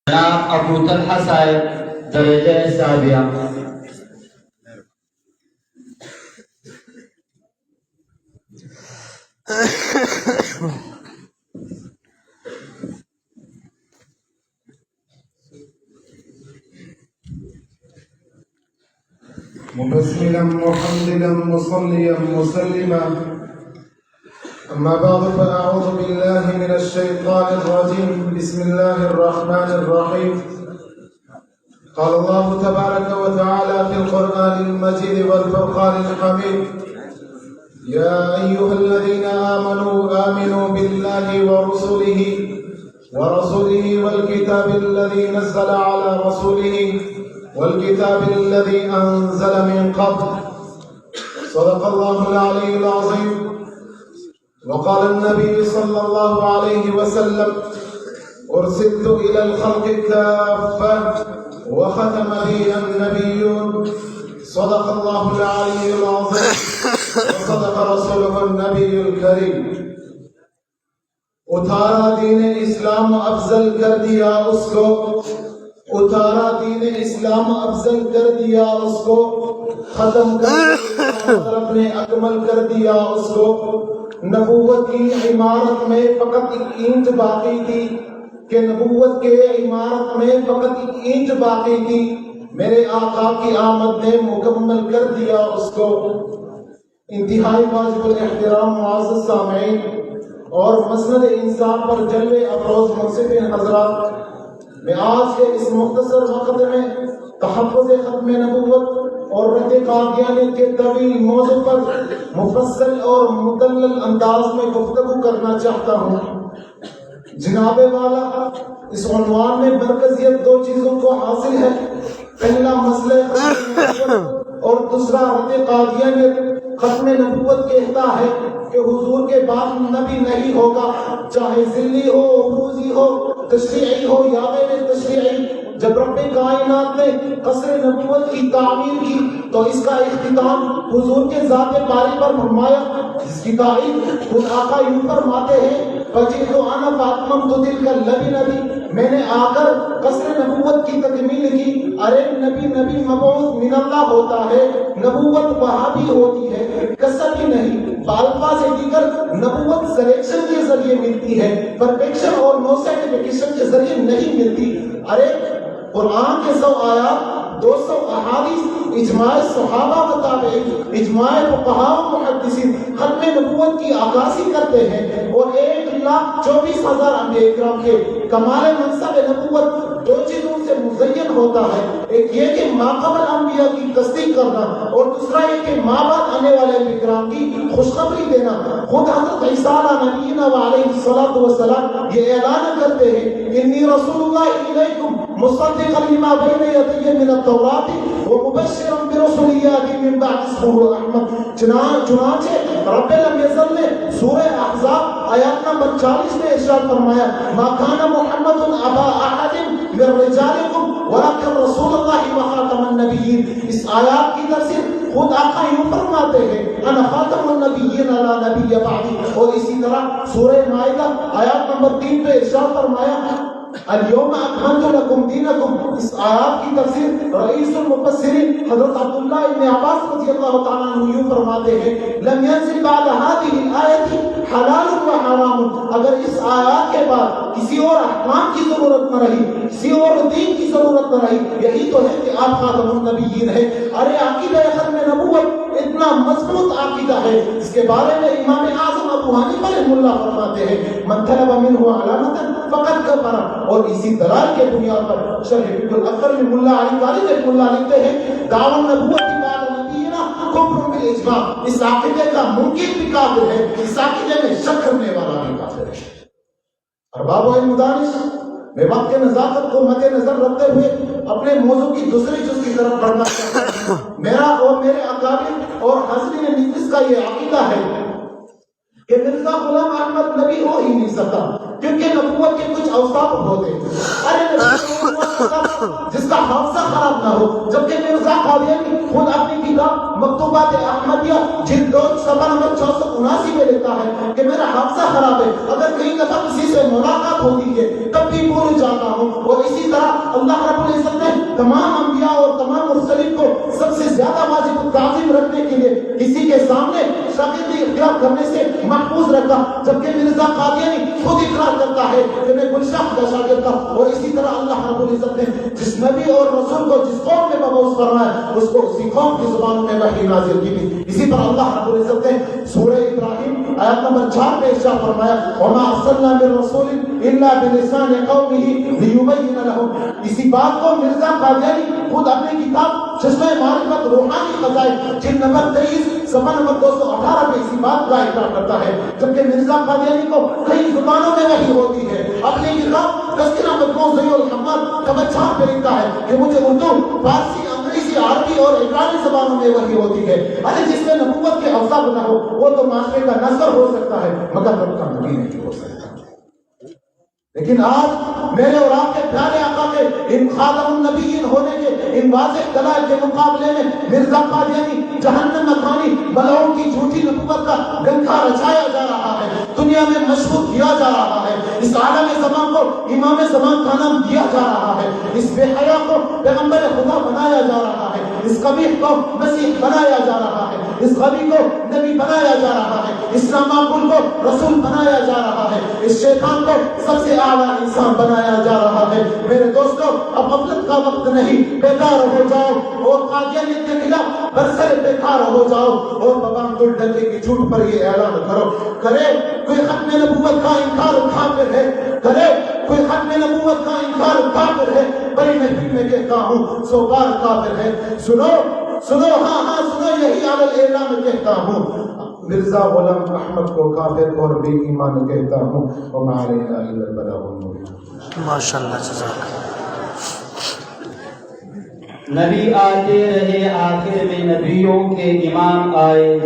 جناب ابو طلحہ صاحب درجہ ثانیہ۔ مبسملا محمدا مصليا مسلما، أما بعد فأعوذ بالله من الشيطان الرجيم. بسم الله الرحمن الرحيم. قال الله تبارك وتعالى في القرآن المجيد والفرقان الحميد: يا أيها الذين آمنوا بالله ورسوله والكتاب الذي نزل على رسوله والكتاب الذي أنزل من قبل. صدق الله العلي العظيم. وقال النبي صلى الله عليه وسلم: أرسلت إلى الخلق كافة وختم بي النبيون. صدق الله العلي العظيم وصدق رسوله النبي الكريم. اتارا دین اسلام افضل کر دیا اس کو، اتارا دین اسلام افضل کر دیا اس کو، ختم کر رب نے اکمل کر دیا اس کو. نبوت کی عمارت میں فقط ایک اینٹ باقی تھی، کہ نبوت کے عمارت میں فقط ایک اینٹ باقی تھی. میرے آقا کی آمد نے مکمل کر دیا اس کو. انتہائی واجب الاحترام معزز سامعین اور مسند انصاف پر جلوے افروز منصفین حضرات، میں آج کے اس مختصر وقت میں تحفظ ختم نبوت اور رد قادیانیت کے طویل موضوع پر مفصل اور مدلل انداز میں گفتگو کرنا چاہتا ہوں. جناب والا، اس عنوان میں مرکزیت دو چیزوں کو حاصل ہے. پہلا مسئلہ اور دوسرا رد قادیانیت. ختم نبوت کہتا ہے کہ حضور کے بعد نبی نہیں ہوگا، چاہے ذلی ہو، عروضی ہو، تشریعی ہو یا غیر تشریعی. جب رب کائنات نے قصر نبوت کی تعمیر کی تو اس کا اختتام حضور کے ذات باری پر فرمایا، جس کی تعریف خود آقا یوں فرماتے ہیں: فجئت انا فاتممت تلک اللبنۃ. میں نے آ کر قصر نبوت کی تکمیل کی. ارے نبی مبعوث من اللہ ہوتا ہے، نبوت وہاں بھی ہوتی ہے، کسب ہی نہیں. بالفاظ دیگر نبوت سلیکشن کے ذریعے ملتی ہے، پرفیکشن اور نو سرٹیفکیشن کے ذریعے نہیں ملتی. ارے قرآن کے 100 آیات، 200 احادیث، اجماع صحابہ مطابق، اجماع فقہاء و محدثین ختم نبوت کی عکاسی کرتے ہیں. اور 1,24,000 انبیاء کرام کے کمال منصب نبوت دو چیزوں سے مزین ہوتا ہے. ایک یہ کہ ماقبل انبیاء کی تصدیق کرنا، اور دوسرا یہ کہ ماں بعد آنے والے انبیاء کرام کی خوشخبری دینا. خود حضرت عیسیٰ علیہ نبینا علیہ الصلوۃ والسلام یہ اعلان کرتے ہیں: انی رسول اللہ الیکم مصدقا لما بین یدی من التوراۃ ومبشرا برسول یاتی من بعد اسمہ احمد. چنانچہ رب لم یزل نے سورہ احزاب آیات نمبر 40 میں ارشاد فرمایا: ما کان محمد ابا احد من رجالکم ولکن رسول اللہ وخاتم النبیین. اس آیات کی تفسیر خود آقا یوں فرماتے ہیں: انا خاتم النبیین لا نبی بعدی. اور اسی طرح سورہ مائدہ آیات نمبر 3 پہ ارشاد فرمایا: اليوم اکملت لکم دینکم. اس آیات کی تفسیر رئیس المفسرین حضرت عبداللہ ابن عباس رضی اللہ تعالیٰ عنہ یوں فرماتے ہیں: لم ينزل بعد هذه الآیت حلال و حرام. اگر اس آیات کے بعد کسی اور احکام کی ضرورت نہ رہی، کسی اور دین کی ضرورت نہ رہی، یہی تو ہے کہ آپ خاتم النبیین ہیں. ارے عقیدہ ختم نبوت اتنا مضبوط عقیدہ ہے، اس کے بارے میں امام اعظم ابو حنیفہ رحمہ اللہ فرماتے ہیں: من طلب منہ علامۃ فقد کفر. اور اسی دلائل کے بنیاد پر شرح فقہ الاکبر میں ملا علی قاری رحمہ اللہ لکھتے ہیں: دعوی نبوت کی بات نبینا کفر بالاجماع. اس عقیدے کا منکر بھی کافر ہے، اس عقیدے میں شک کرنے والا بھی کافر ہے. ارباب و مدارس، میں وقت کے نزاکت کو مد نظر رکھتے ہوئے اپنے موضوع کی دوسری جز کی طرف بڑھنا چاہتا ہوں. میرا اور میرے اکابر اور حاضرین مجلس کا یہ عقیدہ ہے کہ مرزا غلام احمد نبی ہو ہی نہیں سکتا، کیونکہ نبوت کے کچھ اوصاف ہوتے ہیں. ارے جس کا حافظہ خراب نہ ہو، جبکہ مرزا قادیانی خود اپنی کتاب مکتوبات احمدیہ جلد 2 صفحہ نمبر 679 میں لکھتا ہے کہ میرا حافظہ خراب ہے، اگر کئی دفعہ کسی سے ملاقات ہوتی ہے تب بھی بھول جاتا ہوں. اور اسی طرح اللہ رب العزت نے تمام انبیاء اور تمام مرسلین کو سب سے زیادہ واجب التعظیم رکھنے کے لیے کسی کے سامنے شاگردی اختیار کرنے سے محفوظ رکھا، جبکہ مرزا قادیانی خود اقرار کرتا ہے کہ میں گلشن کا شاگرد تھا۔ اور اسی طرح اللہ رب العزت نے جس نبی اور رسول کو جس قوم میں مبعوث فرمایا اس کو اسی قوم کی زبانوں میں وحی نازل کی تھی۔ اسی طرح اللہ رب العزت نے سورہ ابراہیم آیت نمبر 4 میں ارشاد فرمایا وما ارسلنا من رسول الا بلسان قومه ليبين لهم۔ اسی بات کو مرزا قادیانی خود اپنی کتاب چشمہ معرفت روحانی خزائن جلد نمبر 23 صفحہ نمبر 218 میں اسی بات کا اقرار کرتا ہے، جبکہ مرزا قادیانی کو کئی زبانوں میں وحی ہوتی ہے۔ اپنی کتاب تذکرہ مجموع ضیاء الحمد نمبر 4 پہ لکھتا ہے کہ مجھے اردو، فارسی، انگریزی، عربی اور عبرانی زبانوں میں وحی ہوتی ہے۔ ارے جس میں نبوت کے اوصاف نہ ہو وہ تو معاشرے کا نظر ہو سکتا ہے مگر رب کا نبی نہیں ہو سکتا۔ لیکن آج میرے اور آپ کے پیارے آقا کے ان خاتم النبیین ہونے کے ان واضح دلائل کے مقابلے میں مرزا قادیانی جہنم مکانی بلاؤں کی جھوٹی نبوت کا گنکھا رچایا جا رہا ہے، دنیا میں مشہور کیا جا رہا ہے، اس عالم زمان کو امام زمان کا نام دیا جا رہا ہے، اس بے حیا کو پیغمبر خدا بنایا جا رہا ہے، اس قبیح کو مسیح بنایا جا رہا ہے، اس غبی کو نبی بنایا جا رہا ہے، اس نامعقول کو رسول بنایا جا رہا ہے، اس شیطان کو سب سے اعلیٰ انسان بنایا جا رہا ہے۔ میرے دوستو اب غفلت کا وقت نہیں، بیدار ہو جاؤ اور قادیانیت کے خلاف برسر بیکار ہو جاؤ اور بابام گل ڈنڈے کی جھوٹ پر یہ اعلان کرو، کرے کوئی ختم نبوت کا انکار کافر ہے، کرے کوئی ختم نبوت کا انکار کافر ہے، بڑی محفل میں کہتا ہوں 100 بار کافر ہے۔ سنو سنو، ہاں ہاں سنو، یہی عالم اعلان کہتا ہوں، مرزا غلام احمد کو کافر اور بے ایمان کہتا ہوں۔ وما علینا الا البلاغ المبین۔ ماشاءاللہ، جزاک نبی آتے رہے، آخر میں نبیوں کے امام آئے۔